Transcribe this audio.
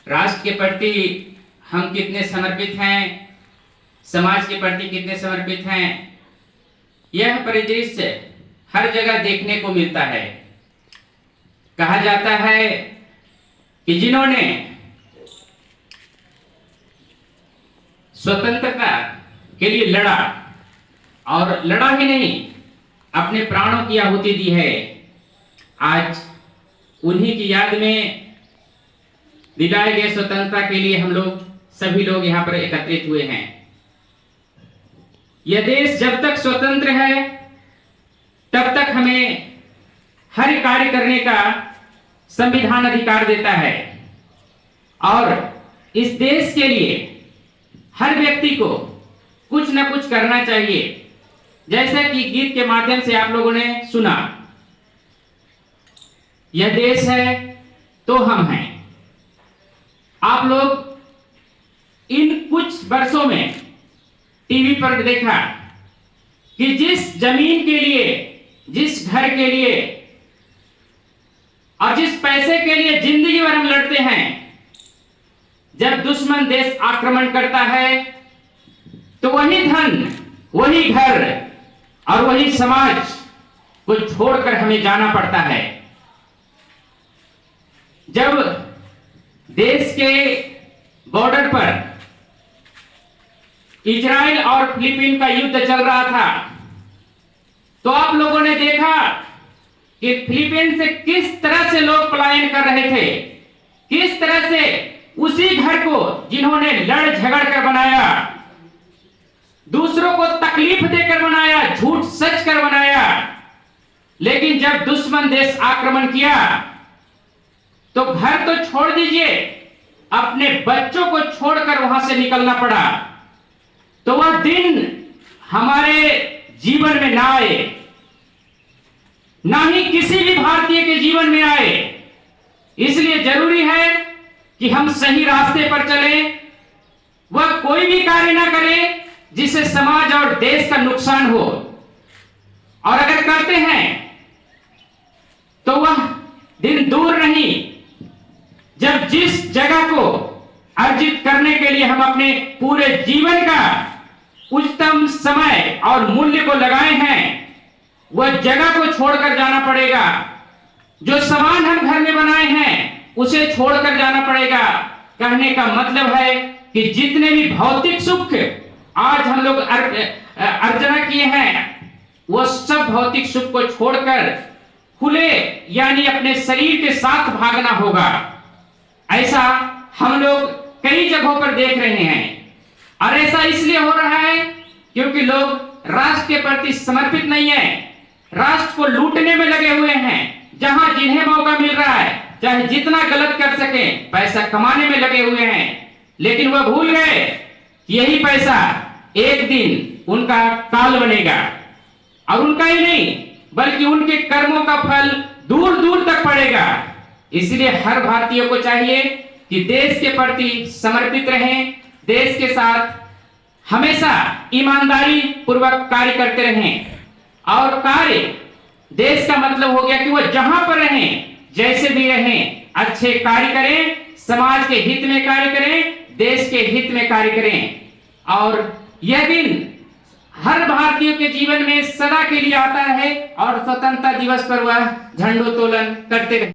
राष्ट्र के प्रति हम कितने समर्पित हैं, समाज के प्रति कितने समर्पित हैं, यह परिदृश्य हर जगह देखने को मिलता है। कहा जाता है कि जिन्होंने स्वतंत्रता के लिए लड़ा और लड़ा ही नहीं, अपने प्राणों की आहुति दी है, आज उन्हीं की याद में दिलाए गए स्वतंत्रता के लिए हम लोग सभी लोग यहाँ पर एकत्रित हुए हैं। यह देश जब तक स्वतंत्र है तब तक हमें हर कार्य करने का संविधान अधिकार देता है और इस देश के लिए हर व्यक्ति को कुछ न कुछ करना चाहिए। जैसा कि गीत के माध्यम से आप लोगों ने सुना, यह देश है तो हम हैं। आप लोग इन कुछ वर्षों में टीवी पर देखा कि जिस जमीन के लिए, जिस घर के लिए और जिस पैसे के लिए जिंदगी भर हम लड़ते हैं, जब दुश्मन देश आक्रमण करता है तो वही धन, वही घर और वही समाज को छोड़कर हमें जाना पड़ता है। जब देश के बॉर्डर पर इजराइल और फिलीपीन का युद्ध चल रहा था तो आप लोगों ने देखा कि फिलीपीन से किस तरह से लोग पलायन कर रहे थे, किस तरह से उसी घर को जिन्होंने लड़ झगड़ कर बनाया, दूसरों को तकलीफ देकर बनाया, झूठ सच कर बनाया, लेकिन जब दुश्मन देश आक्रमण किया तो घर तो छोड़ दीजिए, अपने बच्चों को छोड़कर वहां से निकलना पड़ा। तो वह दिन हमारे जीवन में ना आए, ना ही किसी भी भारतीय के जीवन में आए। इसलिए जरूरी है कि हम सही रास्ते पर चलें, वह कोई भी कार्य ना करें जिससे समाज और देश का नुकसान हो, और अगर करते हैं तो वह दिन दूर नहीं जब जिस जगह को अर्जित करने के लिए हम अपने पूरे जीवन का उच्चतम समय और मूल्य को लगाए हैं, वह जगह को छोड़कर जाना पड़ेगा। जो सामान हम घर में बनाए हैं उसे छोड़कर जाना पड़ेगा। कहने का मतलब है कि जितने भी भौतिक सुख आज हम लोग अर्जना किए हैं, वह सब भौतिक सुख को छोड़कर खुले यानी अपने शरीर के साथ भागना होगा। ऐसा हम लोग कई जगहों पर देख रहे हैं और ऐसा इसलिए हो रहा है क्योंकि लोग राष्ट्र के प्रति समर्पित नहीं है, राष्ट्र को लूटने में लगे हुए हैं। जहां जिन्हें मौका मिल रहा है चाहे जितना गलत कर सके, पैसा कमाने में लगे हुए हैं, लेकिन वह भूल गए यही पैसा एक दिन उनका काल बनेगा और उनका ही नहीं बल्कि उनके कर्मों का फल दूर दूर तक पड़ेगा। इसलिए हर भारतीय को चाहिए कि देश के प्रति समर्पित रहें, देश के साथ हमेशा ईमानदारी पूर्वक कार्य करते रहें। और कार्य देश का मतलब हो गया कि वह जहां पर रहें, जैसे भी रहें, अच्छे कार्य करें, समाज के हित में कार्य करें, देश के हित में कार्य करें। और यह दिन हर भारतीय के जीवन में सदा के लिए आता है और स्वतंत्रता दिवस पर वह झंडोत्तोलन करते रहे।